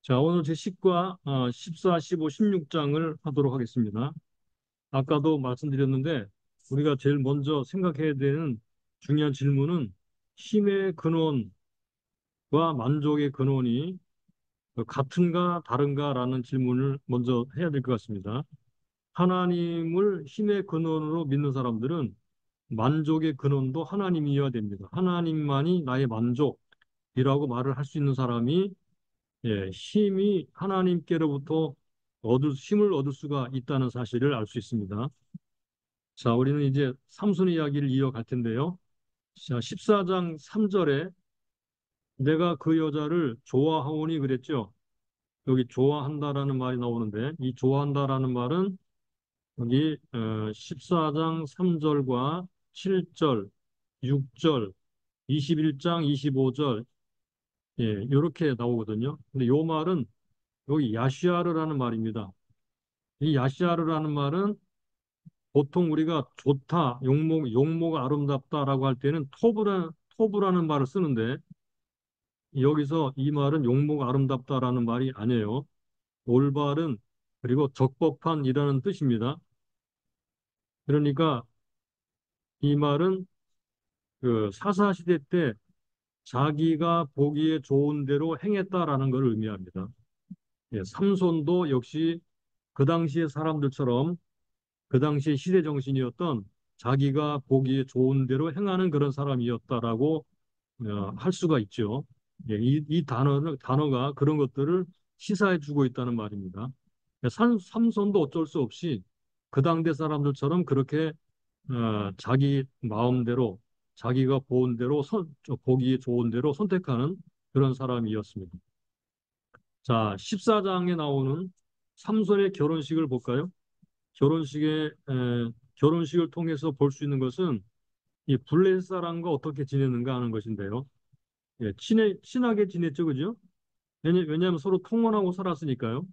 자, 오늘 제10과 14, 15, 16장을 하도록 하겠습니다. 아까도 말씀드렸는데 우리가 제일 먼저 생각해야 되는 중요한 질문은 힘의 근원과 만족의 근원이 같은가 다른가라는 질문을 먼저 해야 될 것 같습니다. 하나님을 힘의 근원으로 믿는 사람들은 만족의 근원도 하나님이어야 됩니다. 하나님만이 나의 만족이라고 말을 할 수 있는 사람이 힘이 하나님께로부터 힘을 얻을 수가 있다는 사실을 알 수 있습니다. 자, 우리는 이제 삼손 이야기를 이어갈 텐데요. 자, 14장 3절에 내가 그 여자를 좋아하오니 그랬죠. 여기 좋아한다라는 말이 나오는데 이 좋아한다라는 말은 여기 14장 3절과 7절, 6절, 21장 25절 이렇게 나오거든요. 근데 요 말은 여기 야시아르라는 말입니다. 이 야시아르라는 말은 보통 우리가 좋다, 용모가 아름답다라고 할 때는 토브라는 말을 쓰는데 여기서 이 말은 용모가 아름답다라는 말이 아니에요. 올바른 그리고 적법한이라는 뜻입니다. 그러니까 이 말은 그 사사시대 때 자기가 보기에 좋은 대로 행했다라는 걸 의미합니다. 삼손도 역시 그 당시의 사람들처럼 그 당시 시대 정신이었던 자기가 보기에 좋은 대로 행하는 그런 사람이었다라고 할 수가 있죠. 이 단어가 그런 것들을 시사해 주고 있다는 말입니다. 삼손도 어쩔 수 없이 그 당대 사람들처럼 그렇게 자기 마음대로 자기가 보은 대로 보기에 좋은 대로 선택하는 그런 사람이었습니다. 자, 14장에 나오는 삼손의 결혼식을 볼까요? 결혼식에 결혼식을 통해서 볼 수 있는 것은 이 블레셋 사람과 어떻게 지내는가 하는 것인데요. 친하게 지냈죠, 그죠? 왜냐하면 서로 통혼하고 살았으니까요.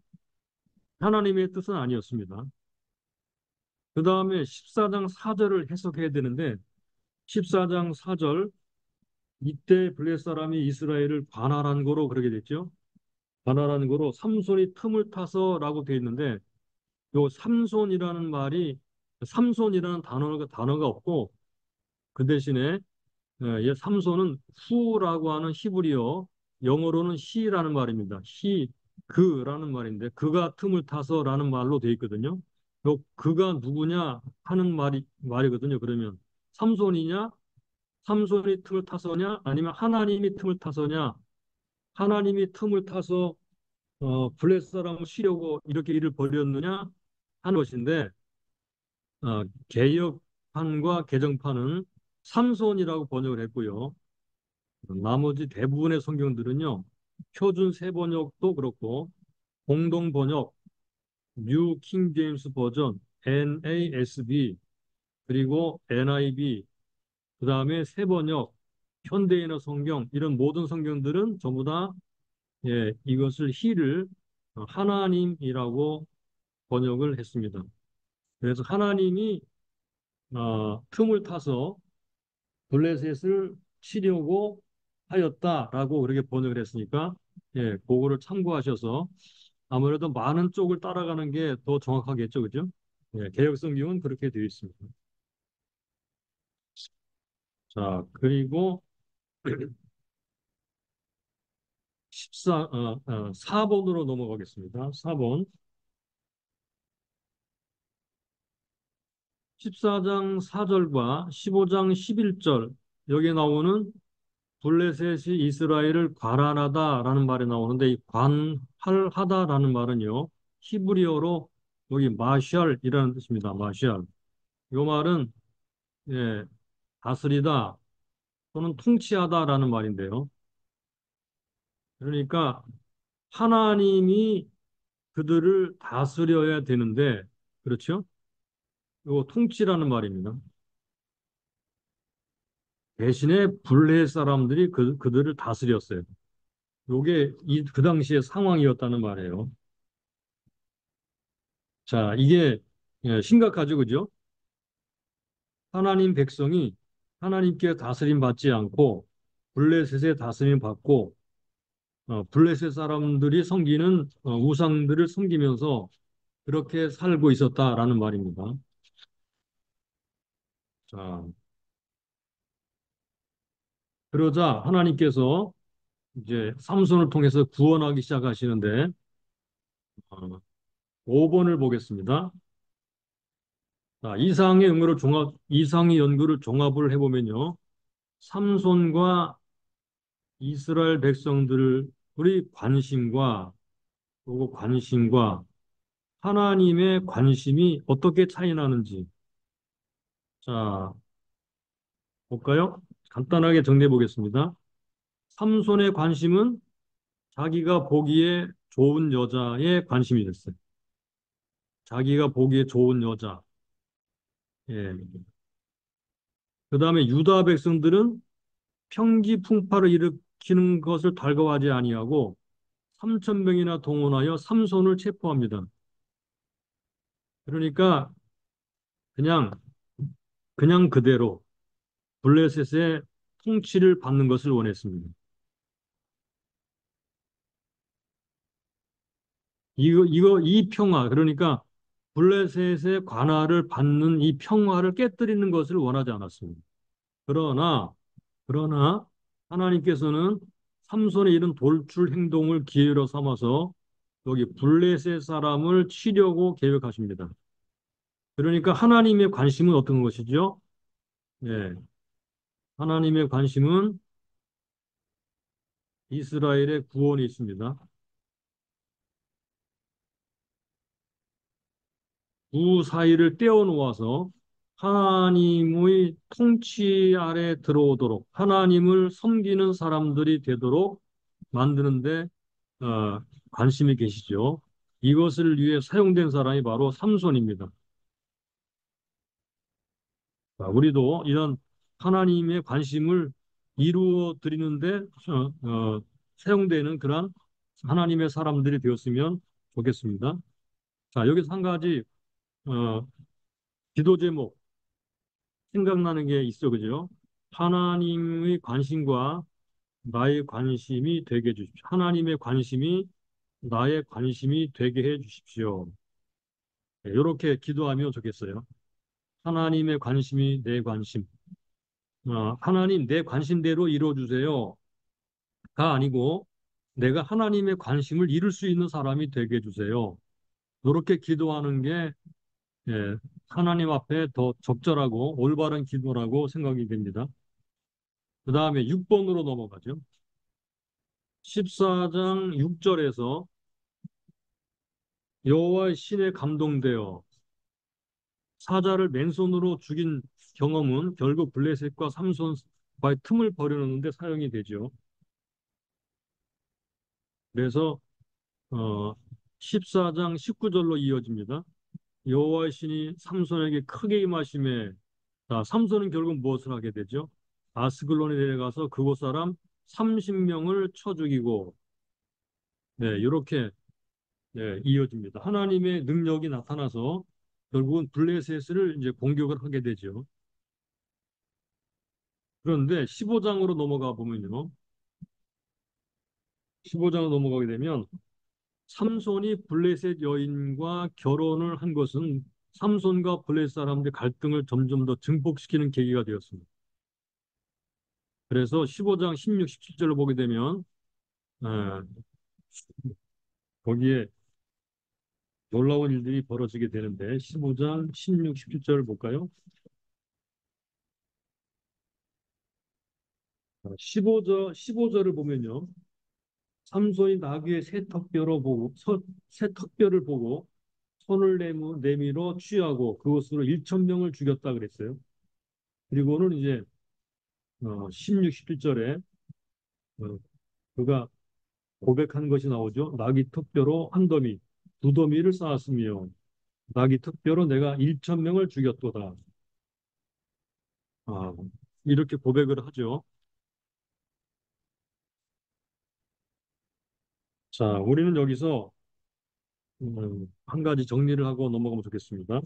하나님의 뜻은 아니었습니다. 그 다음에 14장 4절을 해석해야 되는데 14장 4절 이때 블레셋 사람이 이스라엘을 관할한 거로 그러게 됐죠. 관할한 거로 삼손이 틈을 타서라고 되어 있는데 요 삼손이라는 단어가 없고 그 대신에 이 삼손은 후라고 하는 히브리어, 영어로는 히라는 말입니다. 그라는 말인데 그가 틈을 타서라는 말로 되어 있거든요. 요 그가 누구냐 하는 말이거든요. 그러면 삼손이냐, 삼손이 틈을 타서냐, 아니면 하나님이 틈을 타서냐, 하나님이 틈을 타서 블레셋 사람을 치려고 이렇게 일을 벌였느냐 하는 것인데 개역판과 개정판은 삼손이라고 번역을 했고요. 나머지 대부분의 성경들은요, 표준 세번역도 그렇고, 공동 번역, 뉴 킹 제임스 버전, NASB, 그리고 NIV, 그 다음에 세번역, 현대인어 성경, 이런 모든 성경들은 전부 다, 이것을 히를 하나님이라고 번역을 했습니다. 그래서 하나님이, 틈을 타서 블레셋을 치려고 하였다라고 그렇게 번역을 했으니까 그거를 참고하셔서 아무래도 많은 쪽을 따라가는 게 더 정확하겠죠, 그죠? 개역 성경은 그렇게 되어 있습니다. 자, 그리고 4번으로 넘어가겠습니다. 4번. 14장 4절과 15장 11절 여기에 나오는 블레셋이 이스라엘을 관할하다라는 말이 나오는데 이 관할하다라는 말은요. 히브리어로 여기 마샬이라는 뜻입니다. 마샬. 이 말은 예, 다스리다 또는 통치하다라는 말인데요. 그러니까 하나님이 그들을 다스려야 되는데 그렇죠? 이거 통치라는 말입니다. 대신에 블레셋 사람들이 그들을 다스렸어요. 요게 그 당시의 상황이었다는 말이에요. 자, 이게 심각하죠, 그죠? 하나님 백성이 하나님께 다스림 받지 않고 블레셋의 다스림 받고 블레셋 사람들이 섬기는 우상들을 섬기면서 그렇게 살고 있었다라는 말입니다. 자, 그러자 하나님께서 이제 삼손을 통해서 구원하기 시작하시는데 5번을 보겠습니다. 자, 이상의 연구를 종합을 해보면요. 삼손과 이스라엘 백성들의 관심과 하나님의 관심이 어떻게 차이 나는지 자, 볼까요? 간단하게 정리해 보겠습니다. 삼손의 관심은 자기가 보기에 좋은 여자에 관심이 됐어요. 자기가 보기에 좋은 여자. 예. 그 다음에 유다 백성들은 평기풍파를 일으키는 것을 달가워하지 아니하고 3천 명이나 동원하여 삼손을 체포합니다. 그러니까 그냥 그대로 블레셋의 통치를 받는 것을 원했습니다. 이 평화, 그러니까 블레셋의 관할을 받는 이 평화를 깨뜨리는 것을 원하지 않았습니다. 그러나, 그러나, 하나님께서는 삼손의 이런 돌출 행동을 기회로 삼아서 여기 블레셋 사람을 치려고 계획하십니다. 그러니까 하나님의 관심은 어떤 것이죠? 예, 하나님의 관심은 이스라엘의 구원이 있습니다. 두 사이를 떼어놓아서 하나님의 통치 아래 들어오도록 하나님을 섬기는 사람들이 되도록 만드는데 관심이 계시죠. 이것을 위해 사용된 사람이 바로 삼손입니다. 자, 우리도 이런 하나님의 관심을 이루어 드리는데 사용되는 그런 하나님의 사람들이 되었으면 좋겠습니다. 자, 여기서 한 가지 어, 기도 제목 생각나는 게 있어, 그죠? 하나님의 관심과 나의 관심이 되게 해주십시오. 하나님의 관심이 나의 관심이 되게 해 주십시오. 이렇게 기도하면 좋겠어요. 하나님의 관심이 내 관심. 하나님 내 관심대로 이루어주세요. 가 아니고 내가 하나님의 관심을 이룰 수 있는 사람이 되게 해주세요. 이렇게 기도하는 게 예, 하나님 앞에 더 적절하고 올바른 기도라고 생각이 됩니다. 그 다음에 6번으로 넘어가죠. 14장 6절에서 여호와의 신에 감동되어 사자를 맨손으로 죽인 경험은 결국 블레셋과 삼손과의 틈을 벌여놓는데 사용이 되죠. 그래서 어, 14장 19절로 이어집니다. 여호와의 신이 삼손에게 크게 임하심에 자, 삼손은 결국 무엇을 하게 되죠? 아스글론에 내려가서 그곳 사람 30명을 쳐 죽이고 네, 이렇게 네, 이어집니다. 하나님의 능력이 나타나서 결국은 블레셋을 이제 공격을 하게 되죠. 그런데 15장으로 넘어가 보면요. 15장으로 넘어가게 되면 삼손이 블레셋 여인과 결혼을 한 것은 삼손과 블레셋 사람들의 갈등을 점점 더 증폭시키는 계기가 되었습니다. 그래서 15장 16, 17절로 보게 되면 아, 거기에 놀라운 일들이 벌어지게 되는데 15장 16, 17절을 볼까요? 15절을 보면요. 삼손이 나귀의 새 턱뼈를 보고 손을 내밀어 취하고 그것으로 1천 명을 죽였다 그랬어요. 그리고는 이제 16, 17절에 그가 고백한 것이 나오죠. 나귀 턱뼈로 한 더미, 두 더미를 쌓았으며 나귀 턱뼈로 내가 1천 명을 죽였도다. 아, 이렇게 고백을 하죠. 자, 우리는 여기서 한 가지 정리를 하고 넘어가면 좋겠습니다.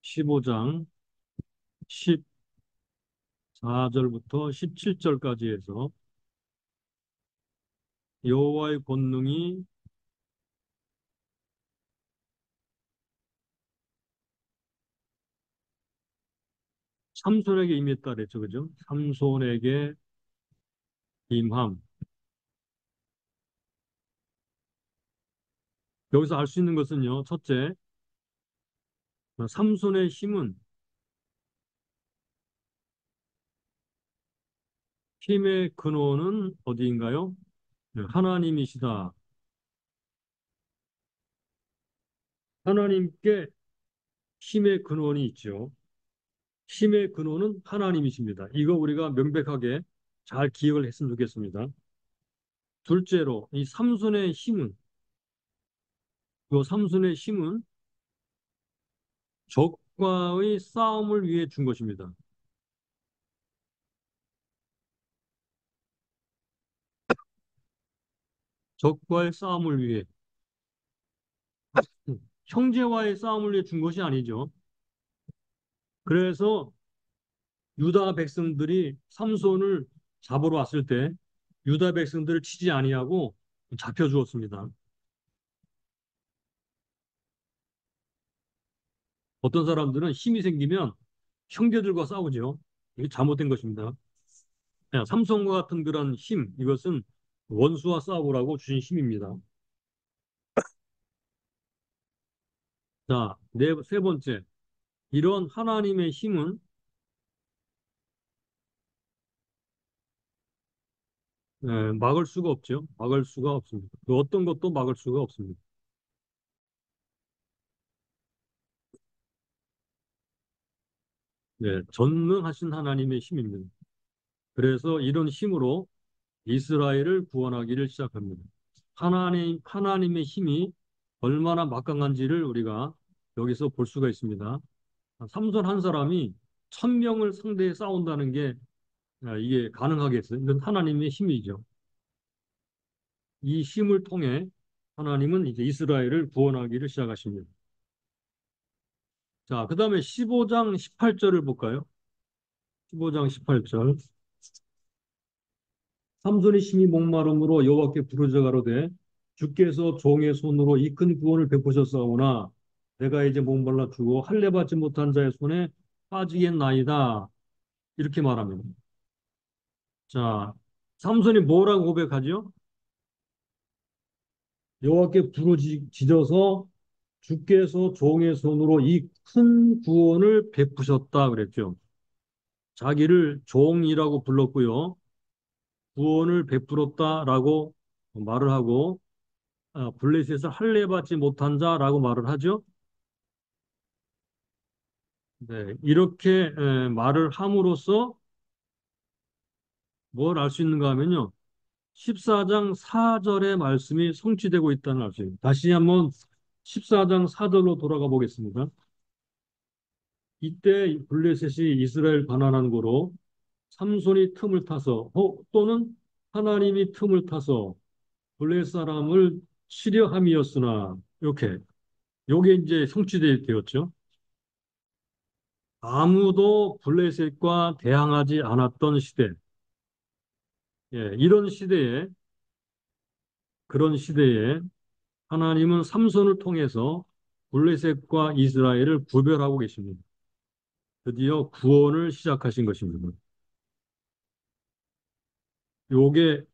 15장 14절부터 17절까지 해서 여호와의 권능이 삼손에게 임했다 그랬죠. 그죠? 삼손에게 임함. 여기서 알 수 있는 것은요. 첫째, 삼손의 힘은 힘의 근원은 어디인가요? 네, 하나님이시다. 하나님께 힘의 근원이 있죠. 힘의 근원은 하나님이십니다. 이거 우리가 명백하게 잘 기억을 했으면 좋겠습니다. 둘째로, 이 삼손의 힘은, 그 삼손의 힘은 적과의 싸움을 위해 준 것입니다. 적과의 싸움을 위해, 형제와의 싸움을 위해 준 것이 아니죠. 그래서 유다 백성들이 삼손을 잡으러 왔을 때 유다 백성들을 치지 아니하고 잡혀 주었습니다. 어떤 사람들은 힘이 생기면 형제들과 싸우죠. 이게 잘못된 것입니다. 삼손과 같은 그런 힘, 이것은 원수와 싸우라고 주신 힘입니다. 자, 세 번째. 이런 하나님의 힘은 막을 수가 없죠. 막을 수가 없습니다. 그 어떤 것도 막을 수가 없습니다. 네, 전능하신 하나님의 힘입니다. 그래서 이런 힘으로 이스라엘을 구원하기를 시작합니다. 하나님의 힘이 얼마나 막강한지를 우리가 여기서 볼 수가 있습니다. 삼손 한 사람이 1,000명을 상대해 싸운다는 게 이게 가능하겠어요? 이건 하나님의 힘이죠. 이 힘을 통해 하나님은 이제 이스라엘을 구원하기를 시작하십니다. 자, 그 다음에 15장 18절을 볼까요? 15장 18절. 삼손이 심히 목마름으로 여호와께 부르짖어 가로되 주께서 종의 손으로 이 큰 구원을 베푸셨사오나 내가 이제 목말라 죽어 할례 받지 못한 자의 손에 빠지겠나이다. 이렇게 말합니다. 자, 삼손이 뭐라고 고백하죠? 여호와께 부르짖어서 주께서 종의 손으로 이 큰 구원을 베푸셨다 그랬죠. 자기를 종이라고 불렀고요. 구원을 베풀었다라고 말을 하고 블레셋에서 할례 받지 못한 자라고 말을 하죠. 네, 이렇게 말을 함으로써 뭘 알 수 있는가 하면요. 14장 4절의 말씀이 성취되고 있다는 알 수 있습니다. 다시 한번 14장 4절로 돌아가 보겠습니다. 이때 블레셋이 이스라엘 반환한 거로 삼손이 틈을 타서 또는 하나님이 틈을 타서 블레셋 사람을 치려 함이었으나 이렇게 요게 이제 성취되었죠. 아무도 블레셋과 대항하지 않았던 시대. 예, 이런 시대에 그런 시대에 하나님은 삼손을 통해서 블레셋과 이스라엘을 구별하고 계십니다. 드디어 구원을 시작하신 것입니다. 요게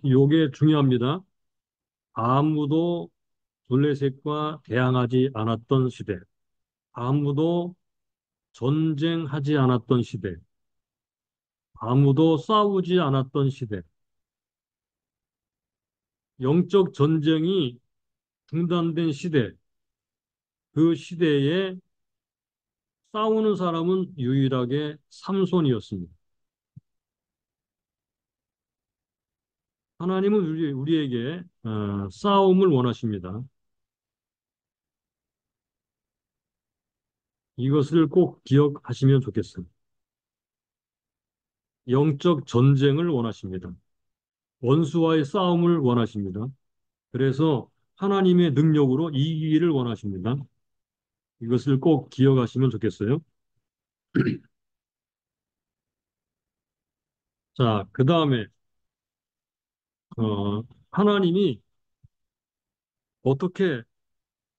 요게 중요합니다. 아무도 블레셋과 대항하지 않았던 시대, 아무도 전쟁하지 않았던 시대, 아무도 싸우지 않았던 시대, 영적 전쟁이 중단된 시대, 그 시대에 싸우는 사람은 유일하게 삼손이었습니다. 하나님은 우리에게 싸움을 원하십니다. 이것을 꼭 기억하시면 좋겠습니다. 영적 전쟁을 원하십니다. 원수와의 싸움을 원하십니다. 그래서 하나님의 능력으로 이기기를 원하십니다. 이것을 꼭 기억하시면 좋겠어요. 자, 그 다음에 어, 하나님이 어떻게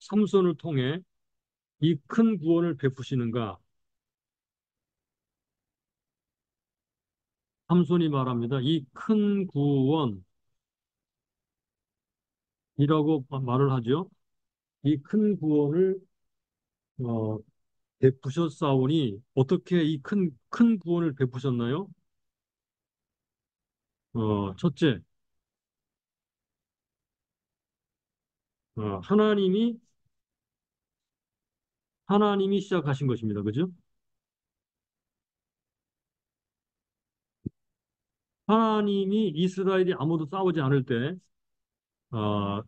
삼손을 통해 이 큰 구원을 베푸시는가? 삼손이 말합니다. 이 큰 구원이라고 말을 하죠. 이 큰 구원을 어, 베푸셨사오니 어떻게 이 큰 구원을 베푸셨나요? 첫째, 하나님이 시작하신 것입니다. 그죠? 하나님이 이스라엘이 아무도 싸우지 않을 때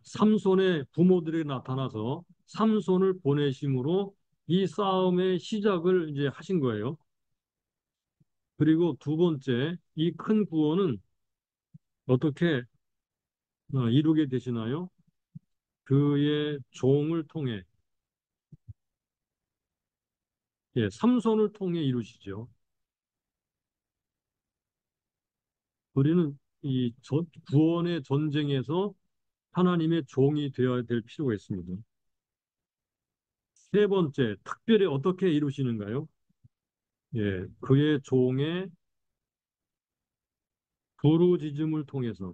삼손의 부모들이 나타나서 삼손을 보내심으로 이 싸움의 시작을 이제 하신 거예요. 그리고 두 번째, 이 큰 구원은 어떻게 이루게 되시나요? 그의 종을 통해, 예, 삼손을 통해 이루시죠. 우리는 구원의 전쟁에서 하나님의 종이 되어야 될 필요가 있습니다. 세 번째, 특별히 어떻게 이루시는가요? 예, 그의 종의 부르짖음을 통해서,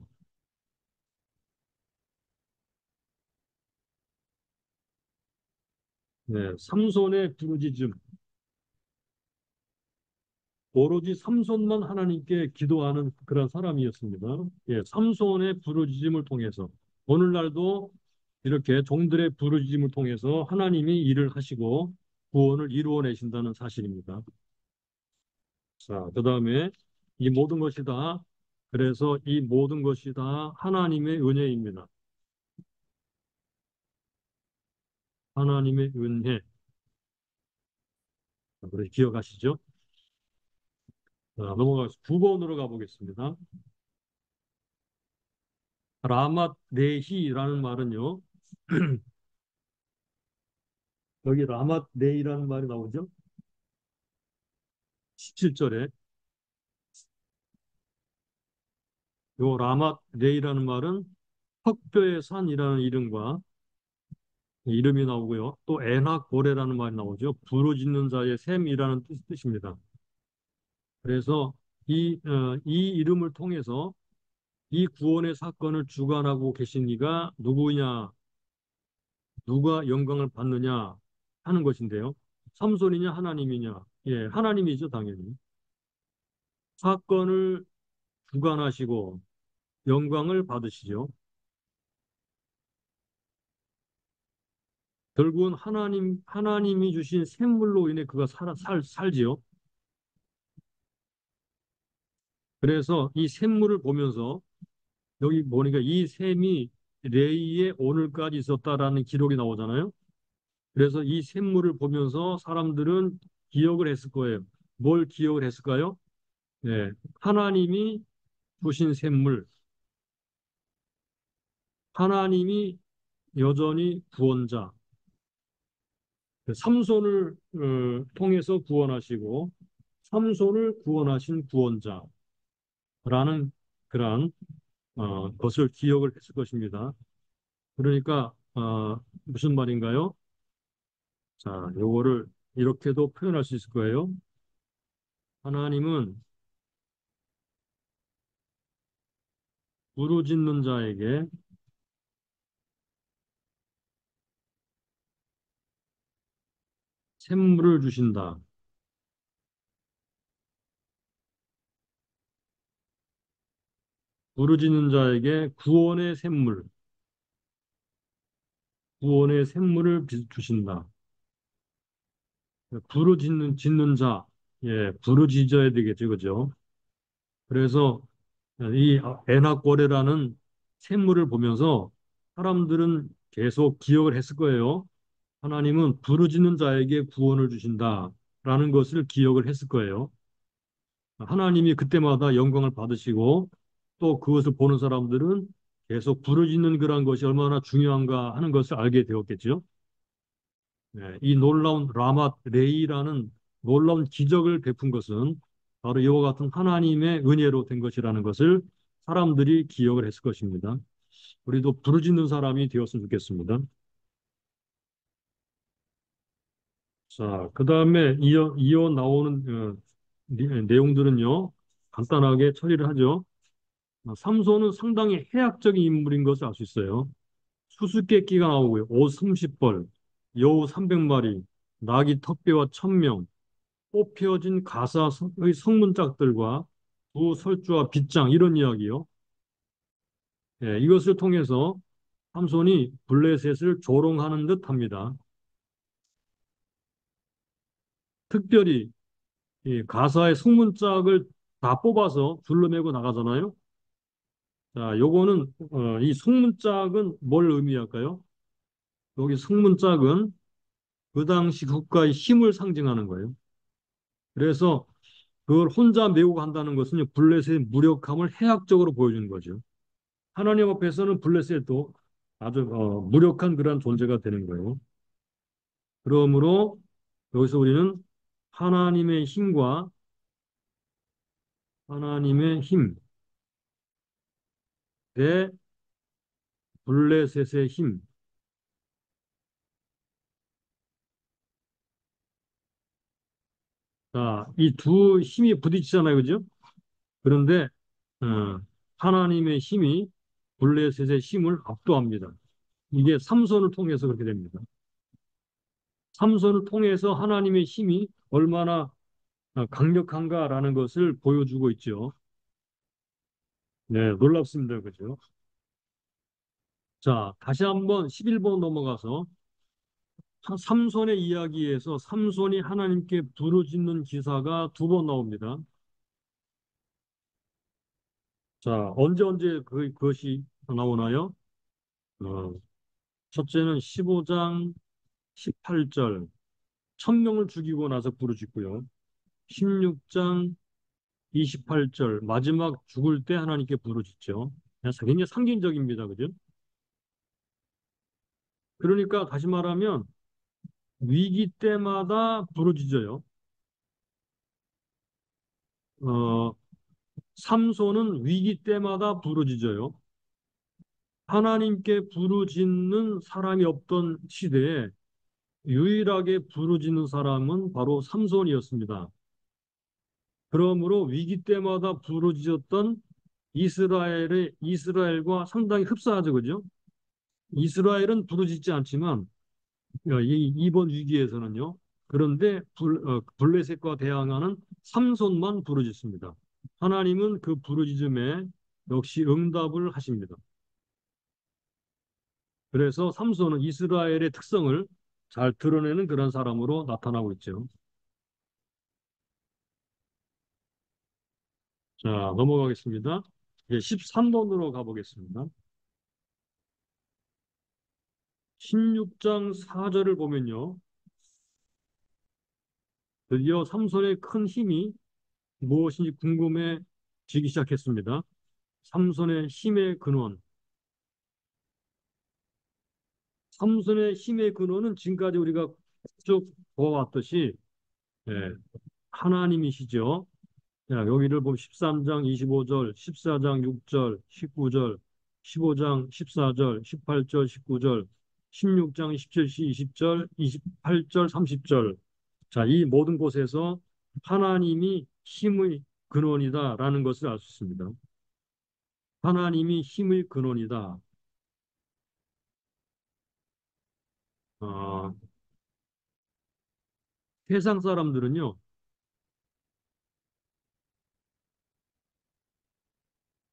네, 삼손의 부르짖음, 오로지 삼손만 하나님께 기도하는 그런 사람이었습니다. 예, 삼손의 부르짖음을 통해서 오늘날도 이렇게 종들의 부르짖음을 통해서 하나님이 일을 하시고 구원을 이루어내신다는 사실입니다. 자, 그다음에 이 모든 것이 다 그래서 이 모든 것이 다 하나님의 은혜입니다. 하나님의 은혜. 우리 기억하시죠? 자, 넘어가서 9번으로 가보겠습니다. 라맛 네히라는 말은요. 여기 라맛 네이라는 말이 나오죠. 17절에 요 라맛 네이라는 말은 턱뼈의 산이라는 이름과 이름이 나오고요. 또 에낙고레라는 말이 나오죠. 부르짖는 자의 샘이라는 뜻입니다. 그래서 이 이름을 통해서 이 구원의 사건을 주관하고 계신 이가 누구냐, 누가 영광을 받느냐 하는 것인데요. 삼손이냐, 하나님이냐? 예, 하나님이죠, 당연히. 사건을 주관하시고 영광을 받으시죠. 결국은 하나님이 주신 샘물로 인해 그가 살지요. 그래서 이 샘물을 보면서 여기 보니까 이 샘이 레이에 오늘까지 있었다라는 기록이 나오잖아요. 그래서 이 샘물을 보면서 사람들은 기억을 했을 거예요. 뭘 기억을 했을까요? 네, 하나님이 주신 샘물, 하나님이 여전히 구원자, 삼손을 통해서 구원하시고 삼손을 구원하신 구원자라는 그러한 것을 기억을 했을 것입니다. 그러니까 무슨 말인가요? 자, 요거를 이렇게도 표현할 수 있을 거예요. 하나님은 부르짖는 자에게 샘물을 주신다. 부르짖는 자에게 구원의 샘물을 주신다. 짓는 자, 예, 부르짖어야 되겠죠, 그죠? 그래서 이 에나꼬레라는 샘물을 보면서 사람들은 계속 기억을 했을 거예요. 하나님은 부르짖는 자에게 구원을 주신다라는 것을 기억을 했을 거예요. 하나님이 그때마다 영광을 받으시고 또 그것을 보는 사람들은 계속 부르짖는 그런 것이 얼마나 중요한가 하는 것을 알게 되었겠죠. 네, 이 놀라운 라맛 레이라는 놀라운 기적을 베푼 것은 바로 이와 같은 하나님의 은혜로 된 것이라는 것을 사람들이 기억을 했을 것입니다. 우리도 부르짖는 사람이 되었으면 좋겠습니다. 자, 그 다음에 이어 나오는 내용들은요, 간단하게 처리를 하죠. 삼손은 상당히 해학적인 인물인 것을 알 수 있어요. 수수께끼가 나오고요. 옷 30벌, 여우 300마리, 나귀 턱배와 1000명, 뽑혀진 가사의 성문짝들과 두 설주와 빗장 이런 이야기요. 예, 이것을 통해서 삼손이 블레셋을 조롱하는 듯 합니다. 특별히 이 가사의 성문짝을 다 뽑아서 둘러매고 나가잖아요. 자, 요거는 이 성문짝은 뭘 의미할까요? 여기 성문짝은 그 당시 국가의 힘을 상징하는 거예요. 그래서 그걸 혼자 메고 간다는 것은 블레셋의 무력함을 해학적으로 보여주는 거죠. 하나님 앞에서는 블레셋도 아주 무력한 그런 존재가 되는 거예요. 그러므로 여기서 우리는 하나님의 힘과 하나님의 힘 대 블레셋의 힘. 자, 이 두 힘이 부딪히잖아요. 그죠? 그런데 어, 하나님의 힘이 블레셋의 힘을 압도합니다. 이게 삼손을 통해서 그렇게 됩니다. 삼손을 통해서 하나님의 힘이 얼마나 강력한가라는 것을 보여주고 있죠. 네, 놀랍습니다. 그죠? 자, 다시 한번 11번 넘어가서 삼손의 이야기에서 삼손이 하나님께 부르짖는 기사가 두 번 나옵니다. 자, 언제 그것이 나오나요? 어, 첫째는 15장 18절, 1000명을 죽이고 나서 부르짖고요. 16장 28절, 마지막 죽을 때 하나님께 부르짖죠. 굉장히 상징적입니다. 그죠? 그러니까 다시 말하면 위기 때마다 부르짖어요. 어, 삼손은 위기 때마다 부르짖어요. 하나님께 부르짖는 사람이 없던 시대에 유일하게 부르짖는 사람은 바로 삼손이었습니다. 그러므로 위기 때마다 부르짖었던 이스라엘과 상당히 흡사하죠, 그죠? 이스라엘은 부르짖지 않지만 이번 위기에서는요. 그런데 블레셋과 대항하는 삼손만 부르짖습니다. 하나님은 그 부르짖음에 역시 응답을 하십니다. 그래서 삼손은 이스라엘의 특성을 잘 드러내는 그런 사람으로 나타나고 있죠. 자, 넘어가겠습니다. 이제 13번으로 가보겠습니다. 16장 4절을 보면요. 드디어 삼손의 큰 힘이 무엇인지 궁금해지기 시작했습니다. 삼손의 힘의 근원. 삼손의 힘의 근원은 지금까지 우리가 쭉 보아왔듯이 예, 하나님이시죠. 자, 여기를 보면 13장 25절, 14장 6절, 19절, 15장 14절, 18절, 19절, 16장 17시 20절, 28절, 30절. 자, 이 모든 곳에서 하나님이 힘의 근원이다라는 것을 알 수 있습니다. 하나님이 힘의 근원이다. 어, 세상 사람들은요,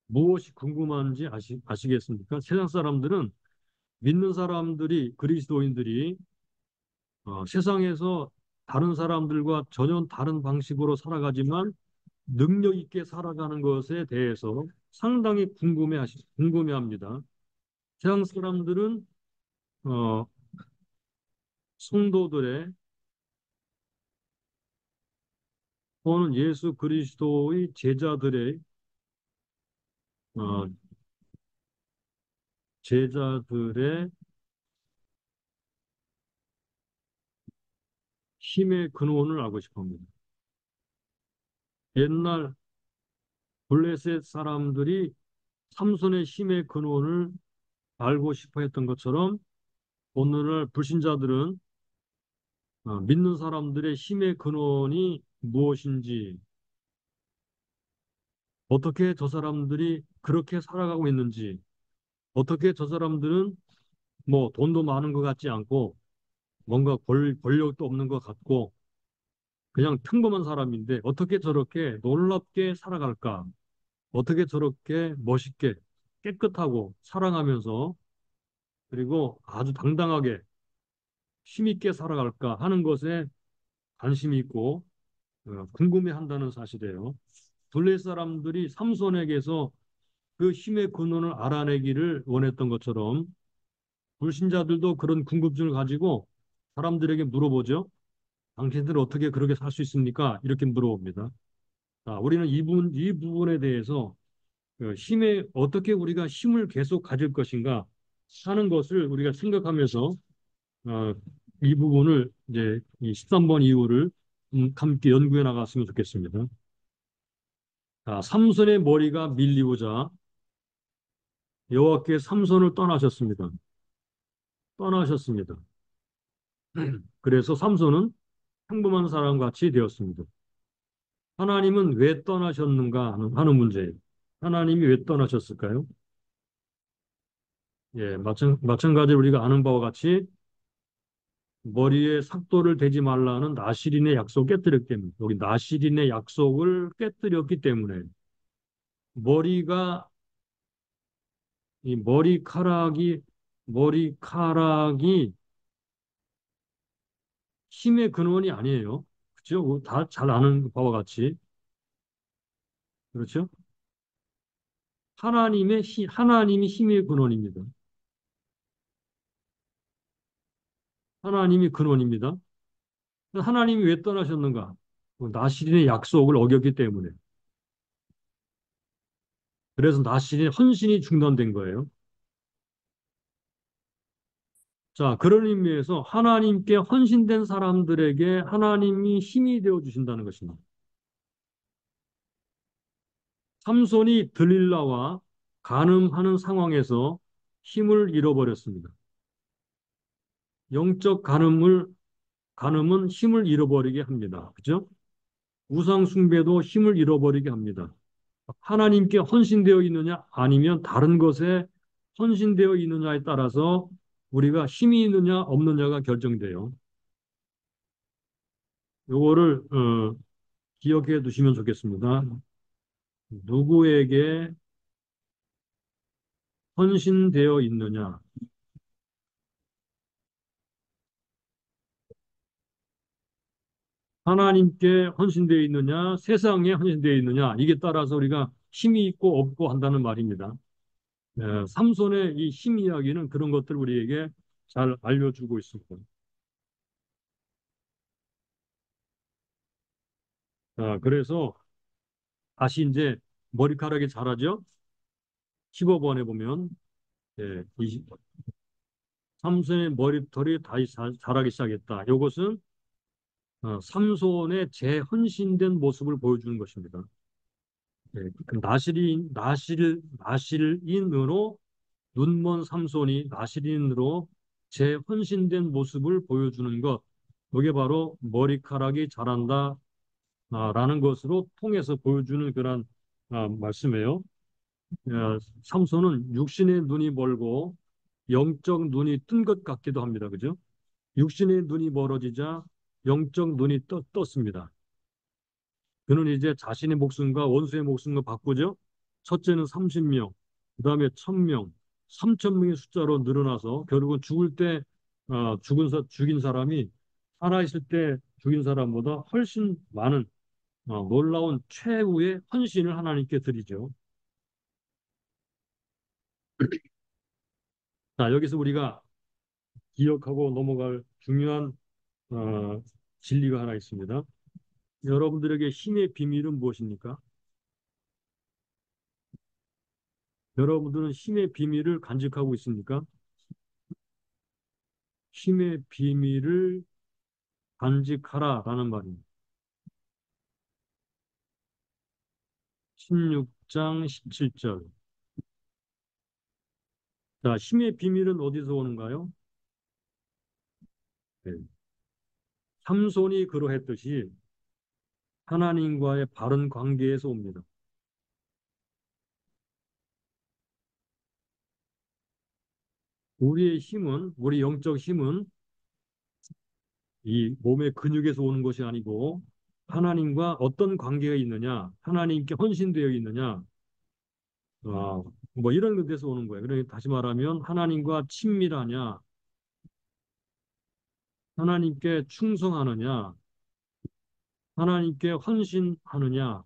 무엇이 궁금한지 아시겠습니까? 세상 사람들은 믿는 사람들이, 그리스도인들이 세상에서 다른 사람들과 전혀 다른 방식으로 살아가지만 능력 있게 살아가는 것에 대해서 상당히 궁금해합니다. 세상 사람들은 어, 성도들의 또는 예수 그리스도의 제자들의 어, 제자들의 힘의 근원을 알고 싶어 합니다. 옛날 블레셋 사람들이 삼손의 힘의 근원을 알고 싶어 했던 것처럼 오늘날 불신자들은 믿는 사람들의 힘의 근원이 무엇인지, 어떻게 저 사람들이 그렇게 살아가고 있는지, 어떻게 저 사람들은 뭐 돈도 많은 것 같지 않고 뭔가 권력도 없는 것 같고 그냥 평범한 사람인데 어떻게 저렇게 놀랍게 살아갈까? 어떻게 저렇게 멋있게 깨끗하고 사랑하면서 그리고 아주 당당하게 힘있게 살아갈까 하는 것에 관심이 있고 궁금해한다는 사실이에요. 둘레 사람들이 삼손에게서 그 힘의 근원을 알아내기를 원했던 것처럼 불신자들도 그런 궁금증을 가지고 사람들에게 물어보죠. 당신들 어떻게 그렇게 살 수 있습니까? 이렇게 물어봅니다. 자, 우리는 이 부분에 대해서 어떻게 우리가 힘을 계속 가질 것인가 하는 것을 우리가 생각하면서 어, 이 부분을 이제 이 13번 이후를 함께 연구해 나갔으면 좋겠습니다. 자, 삼손의 머리가 밀리고자 여호와께 삼손을 떠나셨습니다. 떠나셨습니다. 그래서 삼손은 평범한 사람 같이 되었습니다. 하나님은 왜 떠나셨는가 하는 문제예요. 하나님이 왜 떠나셨을까요? 예, 마찬가지로 우리가 아는 바와 같이 머리에 삭도를 대지 말라는 나실인의 약속을 깨뜨렸기 때문에 여기 나실인의 약속을 깨뜨렸기 때문에 머리가 이 머리카락이 힘의 근원이 아니에요. 그렇죠? 다 잘 아는 바와 같이 그렇죠? 하나님이 힘의 근원입니다. 하나님이 근원입니다. 하나님이 왜 떠나셨는가? 나실인의 약속을 어겼기 때문에. 그래서 나실인의 헌신이 중단된 거예요. 자, 그런 의미에서 하나님께 헌신된 사람들에게 하나님이 힘이 되어 주신다는 것입니다. 삼손이 들릴라와 간음하는 상황에서 힘을 잃어버렸습니다. 영적 간음은 힘을 잃어버리게 합니다. 그죠? 우상 숭배도 힘을 잃어버리게 합니다. 하나님께 헌신되어 있느냐 아니면 다른 것에 헌신되어 있느냐에 따라서 우리가 힘이 있느냐 없느냐가 결정돼요. 요거를 기억해 두시면 좋겠습니다. 누구에게 헌신되어 있느냐, 하나님께 헌신되어 있느냐, 세상에 헌신되어 있느냐, 이게 따라서 우리가 힘이 있고 없고 한다는 말입니다. 삼손의 이 힘 이야기는 그런 것들 우리에게 잘 알려주고 있습니다. 그래서 다시 이제 머리카락이 자라죠? 15번에 보면 삼손의 머리털이 다시 자라기 시작했다. 이것은 삼손의 재헌신된 모습을 보여주는 것입니다. 나실인으로 눈먼 삼손이 나실인으로 재헌신된 모습을 보여주는 것. 이게 바로 머리카락이 자란다 라는 것으로 통해서 보여주는 그런 말씀이에요. 삼손은 육신의 눈이 멀고 영적 눈이 뜬 것 같기도 합니다. 그죠? 육신의 눈이 멀어지자 영적 눈이 떴습니다. 그는 이제 자신의 목숨과 원수의 목숨과 바꾸죠. 첫째는 30명, 그 다음에 1000명, 3000명의 숫자로 늘어나서 결국은 죽을 때 죽인 사람이 살아있을 때 죽인 사람보다 훨씬 많은 놀라운 최후의 헌신을 하나님께 드리죠. 자, 여기서 우리가 기억하고 넘어갈 중요한 어, 진리가 하나 있습니다. 여러분들에게 힘의 비밀은 무엇입니까? 여러분들은 힘의 비밀을 간직하고 있습니까? 힘의 비밀을 간직하라라는 말입니다. 16장 17절. 자, 힘의 비밀은 어디서 오는가요? 네. 삼손이 그러했듯이 하나님과의 바른 관계에서 옵니다. 우리의 힘은, 우리 영적 힘은 이 몸의 근육에서 오는 것이 아니고 하나님과 어떤 관계가 있느냐, 하나님께 헌신되어 있느냐, 뭐 이런 데서 오는 거예요. 그러니까 다시 말하면 하나님과 친밀하냐, 하나님께 충성하느냐, 하나님께 헌신하느냐,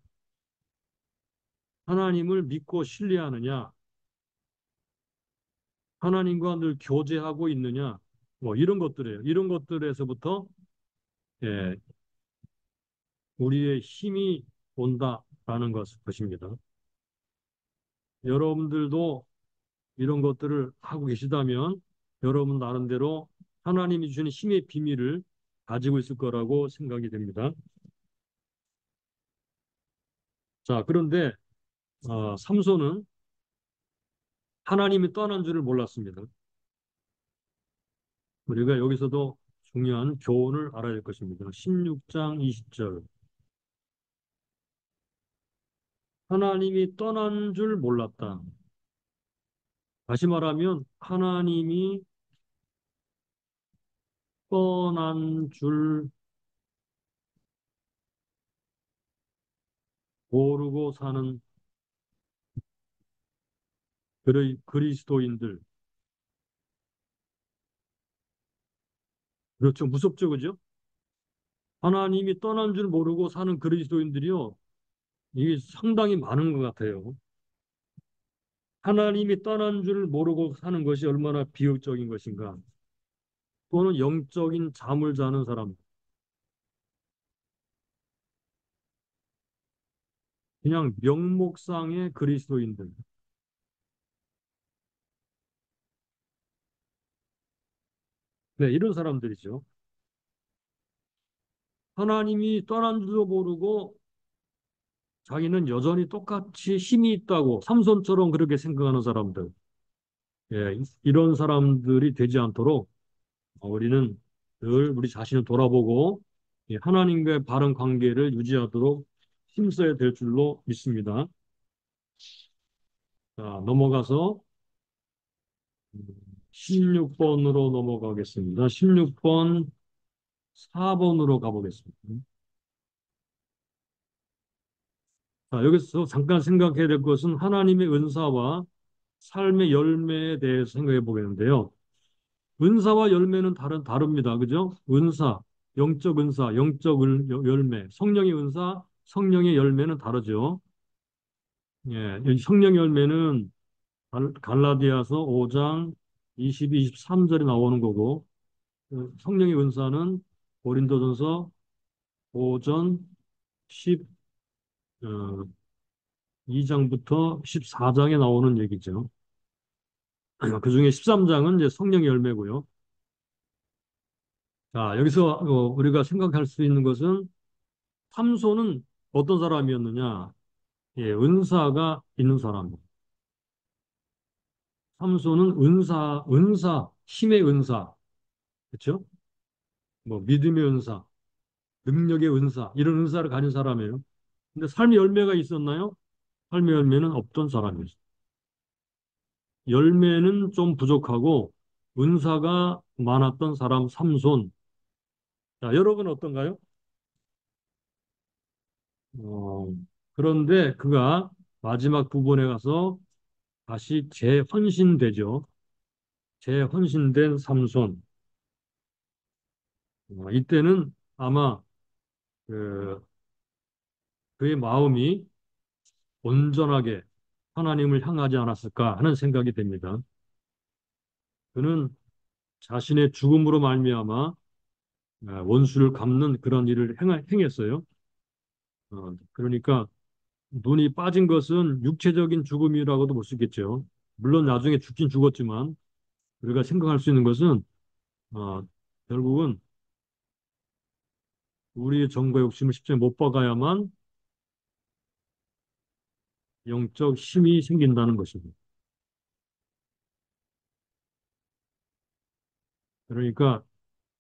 하나님을 믿고 신뢰하느냐, 하나님과 늘 교제하고 있느냐, 뭐 이런 것들이에요. 이런 것들에서부터 예, 우리의 힘이 온다라는 것입니다. 여러분들도 이런 것들을 하고 계시다면 여러분 나름대로 하나님이 주시는 힘의 비밀을 가지고 있을 거라고 생각이 됩니다. 자, 그런데 삼손은 하나님이 떠난 줄을 몰랐습니다. 우리가 여기서도 중요한 교훈을 알아야 할 것입니다. 16장 20절. 하나님이 떠난 줄 몰랐다. 다시 말하면 하나님이 떠난 줄 모르고 사는 그리스도인들. 그렇죠. 무섭죠. 그죠? 하나님이 떠난 줄 모르고 사는 그리스도인들이요. 이게 상당히 많은 것 같아요. 하나님이 떠난 줄 모르고 사는 것이 얼마나 비극적인 것인가. 또는 영적인 잠을 자는 사람. 그냥 명목상의 그리스도인들. 네, 이런 사람들이죠. 하나님이 떠난 줄도 모르고 자기는 여전히 똑같이 힘이 있다고 삼손처럼 그렇게 생각하는 사람들. 예, 이런 사람들이 되지 않도록 우리는 늘 우리 자신을 돌아보고 하나님과의 바른 관계를 유지하도록 힘써야 될 줄로 믿습니다. 자, 넘어가서 16번으로 넘어가겠습니다. 16번, 4번으로 가보겠습니다. 자, 여기서 잠깐 생각해야 될 것은 하나님의 은사와 삶의 열매에 대해서 생각해 보겠는데요. 은사와 열매는 다릅니다. 그죠? 은사, 영적 은사, 영적 열매, 성령의 은사, 성령의 열매는 다르죠. 예, 이 성령 열매는 갈라디아서 5장 22, 23절에 나오는 거고, 성령의 은사는 고린도전서 5장 12장부터 14장에 나오는 얘기죠. 그 중에 13장은 이제 성령의 열매고요. 자, 여기서 우리가 생각할 수 있는 것은 삼손은 어떤 사람이었느냐? 예, 은사가 있는 사람입니다. 삼손은 힘의 은사, 그렇죠? 뭐 믿음의 은사, 능력의 은사, 이런 은사를 가진 사람이에요. 근데 삶의 열매가 있었나요? 삶의 열매는 없던 사람이었어요. 열매는 좀 부족하고 은사가 많았던 사람 삼손. 자, 여러분 어떤가요? 어, 그런데 그가 마지막 부분에 가서 다시 재헌신되죠. 재헌신된 삼손. 이때는 아마 그, 그의 마음이 온전하게 하나님을 향하지 않았을까 하는 생각이 됩니다. 그는 자신의 죽음으로 말미암아 원수를 갚는 그런 일을 행했어요. 그러니까 눈이 빠진 것은 육체적인 죽음이라고도 볼 수 있겠죠. 물론 나중에 죽긴 죽었지만 우리가 생각할 수 있는 것은 어, 결국은 우리의 정과 욕심을 십자가에 못 박아야만 영적 힘이 생긴다는 것입니다. 그러니까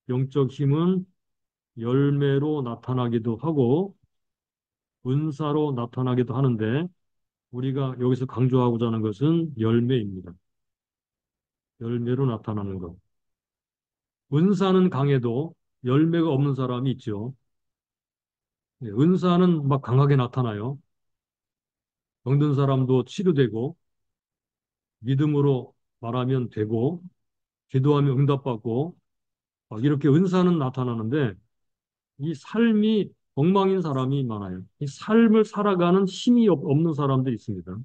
영적 힘은 열매로 나타나기도 하고 은사로 나타나기도 하는데 우리가 여기서 강조하고자 하는 것은 열매입니다. 열매로 나타나는 것. 은사는 강해도 열매가 없는 사람이 있죠. 예, 은사는 막 강하게 나타나요. 병든 사람도 치료되고 믿음으로 말하면 되고 기도하면 응답받고 막 이렇게 은사는 나타나는데 이 삶이 엉망인 사람이 많아요. 이 삶을 살아가는 힘이 없는 사람들이 있습니다.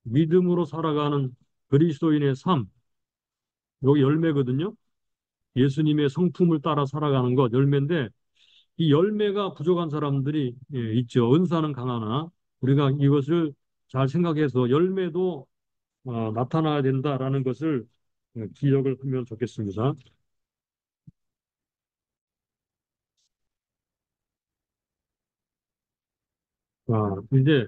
믿음으로 살아가는 그리스도인의 삶, 여기 열매거든요. 예수님의 성품을 따라 살아가는 것 열매인데 이 열매가 부족한 사람들이 있죠. 은사는 강하나 우리가 이것을 잘 생각해서 열매도 나타나야 된다라는 것을 기억을 하면 좋겠습니다. 이제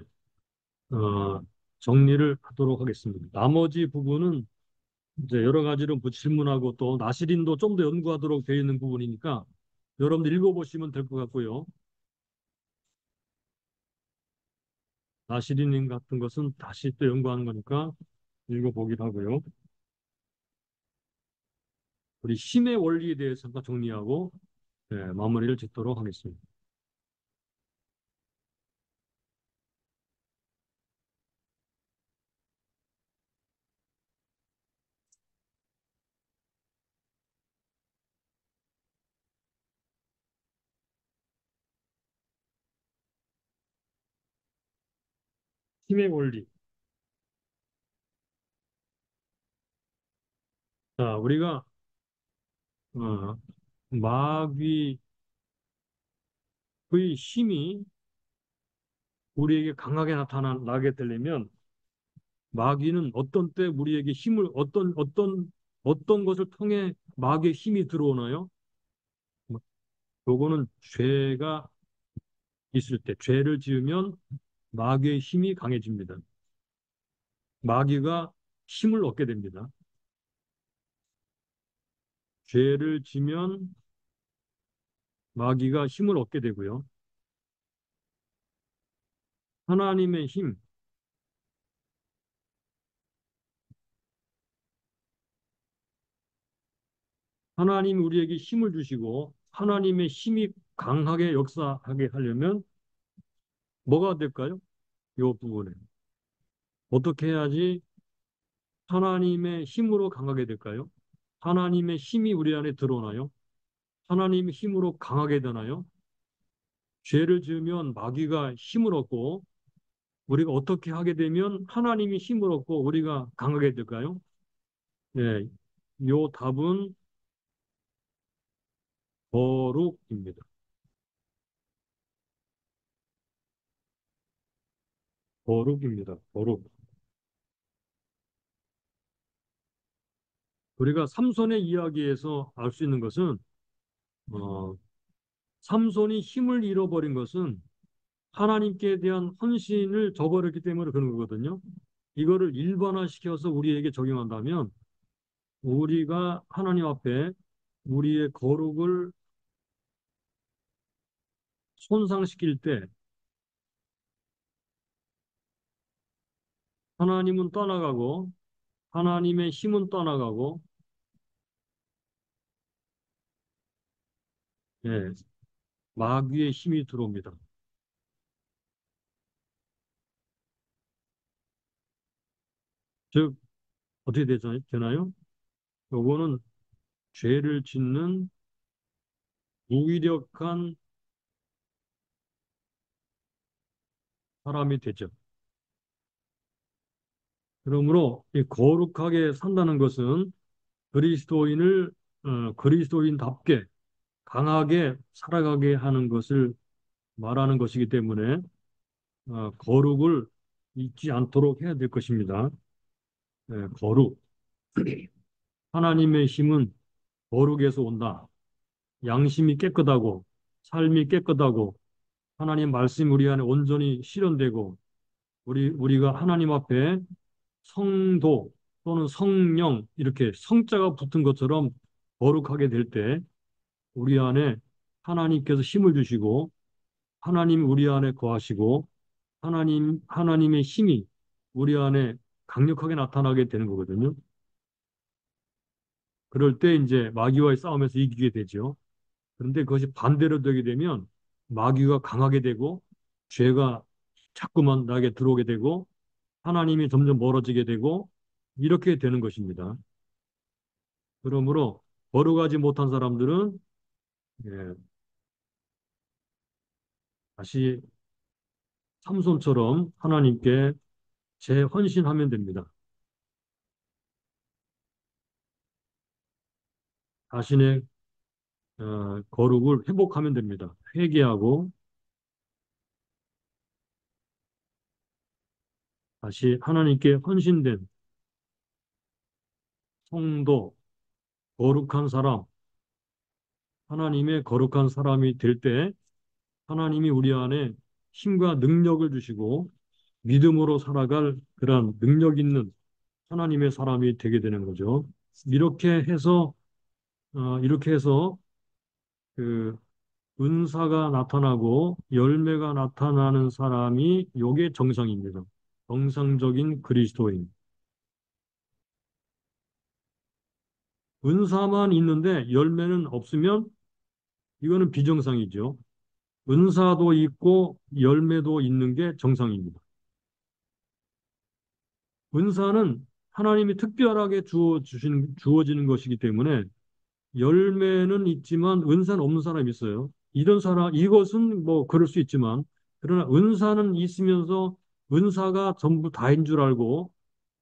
어, 정리를 하도록 하겠습니다. 나머지 부분은 이제 여러 가지로 뭐 질문하고 또 나시린도 좀 더 연구하도록 되어 있는 부분이니까 여러분들 읽어보시면 될 것 같고요. 나시린 같은 것은 다시 또 연구하는 거니까 읽어보기로 하고요. 우리 힘의 원리에 대해서 잠깐 정리하고 마무리를 짓도록 하겠습니다. 힘의 원리. 자, 우리가 어, 마귀의 힘이 우리에게 강하게 나타나게 되려면 마귀는 어떤 때 우리에게 힘을 어떤 것을 통해 마귀의 힘이 들어오나요? 요거는 죄가 있을 때 죄를 지으면 마귀의 힘이 강해집니다. 마귀가 힘을 얻게 됩니다. 죄를 지면 마귀가 힘을 얻게 되고요. 하나님의 힘, 하나님 우리에게 힘을 주시고 하나님의 힘이 강하게 역사하게 하려면 뭐가 될까요? 이 부분에. 어떻게 해야지 하나님의 힘으로 강하게 될까요? 하나님의 힘이 우리 안에 들어오나요? 하나님의 힘으로 강하게 되나요? 죄를 지으면 마귀가 힘을 얻고 우리가 어떻게 하게 되면 하나님이 힘을 얻고 우리가 강하게 될까요? 네, 요 답은 거룩입니다. 거룩입니다. 거룩. 우리가 삼손의 이야기에서 알 수 있는 것은 어, 삼손이 힘을 잃어버린 것은 하나님께 대한 헌신을 저버렸기 때문에 그런 거거든요. 이거를 일반화시켜서 우리에게 적용한다면 우리가 하나님 앞에 우리의 거룩을 손상시킬 때 하나님은 떠나가고 하나님의 힘은 떠나가고 예, 마귀의 힘이 들어옵니다. 즉 어떻게 되나요? 요거는 죄를 짓는 무기력한 사람이 되죠. 그러므로 이 거룩하게 산다는 것은 그리스도인을 그리스도인답게 강하게 살아가게 하는 것을 말하는 것이기 때문에 거룩을 잊지 않도록 해야 될 것입니다. 거룩. 하나님의 힘은 거룩에서 온다. 양심이 깨끗하고 삶이 깨끗하고 하나님 말씀 우리 안에 온전히 실현되고 우리가 하나님 앞에 성도 또는 성령 이렇게 성자가 붙은 것처럼 거룩하게 될 때 우리 안에 하나님께서 힘을 주시고 하나님 우리 안에 거하시고 하나님의 힘이 우리 안에 강력하게 나타나게 되는 거거든요. 그럴 때 이제 마귀와의 싸움에서 이기게 되죠. 그런데 그것이 반대로 되게 되면 마귀가 강하게 되고 죄가 자꾸만 나에게 들어오게 되고 하나님이 점점 멀어지게 되고 이렇게 되는 것입니다. 그러므로 거룩하지 못한 사람들은 예, 다시 삼손처럼 하나님께 재헌신하면 됩니다. 자신의 거룩을 회복하면 됩니다. 회개하고 다시 하나님께 헌신된 성도, 거룩한 사람, 하나님의 거룩한 사람이 될 때 하나님이 우리 안에 힘과 능력을 주시고 믿음으로 살아갈 그러한 능력 있는 하나님의 사람이 되게 되는 거죠. 이렇게 해서 그 은사가 나타나고 열매가 나타나는 사람이 요게 정상입니다. 정상적인 그리스도인. 은사만 있는데 열매는 없으면 이거는 비정상이죠. 은사도 있고 열매도 있는 게 정상입니다. 은사는 하나님이 특별하게 주어지는 것이기 때문에 열매는 있지만 은사는 없는 사람이 있어요. 이런 사람, 이것은 뭐 그럴 수 있지만, 그러나 은사는 있으면서 은사가 전부 다인 줄 알고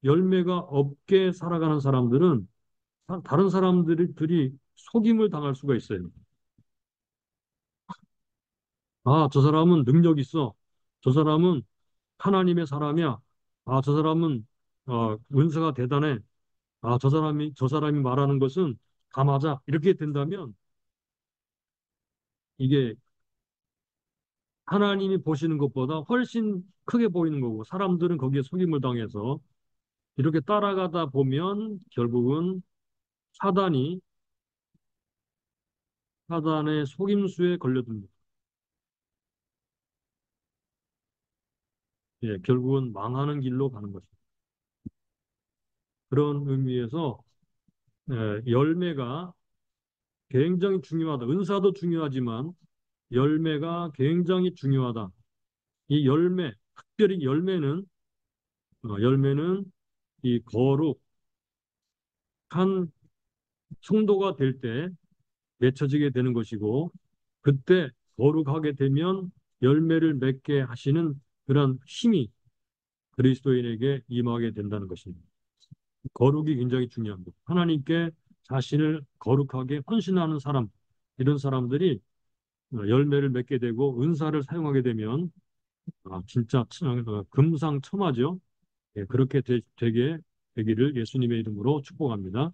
열매가 없게 살아가는 사람들은 다른 사람들이 속임을 당할 수가 있어요. 아, 저 사람은 능력 있어. 저 사람은 하나님의 사람이야. 아, 저 사람은 은사가 대단해. 아, 저 사람이 말하는 것은 다 맞아. 이렇게 된다면 이게 하나님이 보시는 것보다 훨씬 크게 보이는 거고 사람들은 거기에 속임을 당해서 이렇게 따라가다 보면 결국은 사단이 사단의 속임수에 걸려듭니다. 예, 결국은 망하는 길로 가는 것입니다. 그런 의미에서 열매가 굉장히 중요하다. 은사도 중요하지만 열매가 굉장히 중요하다. 이 열매, 특별히 열매는 이 거룩한 성도가 될 때 맺혀지게 되는 것이고, 그때 거룩하게 되면 열매를 맺게 하시는 그런 힘이 그리스도인에게 임하게 된다는 것입니다. 거룩이 굉장히 중요합니다. 하나님께 자신을 거룩하게 헌신하는 사람, 이런 사람들이 열매를 맺게 되고 은사를 사용하게 되면 진짜 금상첨화죠. 예, 그렇게 되게 되기를 예수님의 이름으로 축복합니다.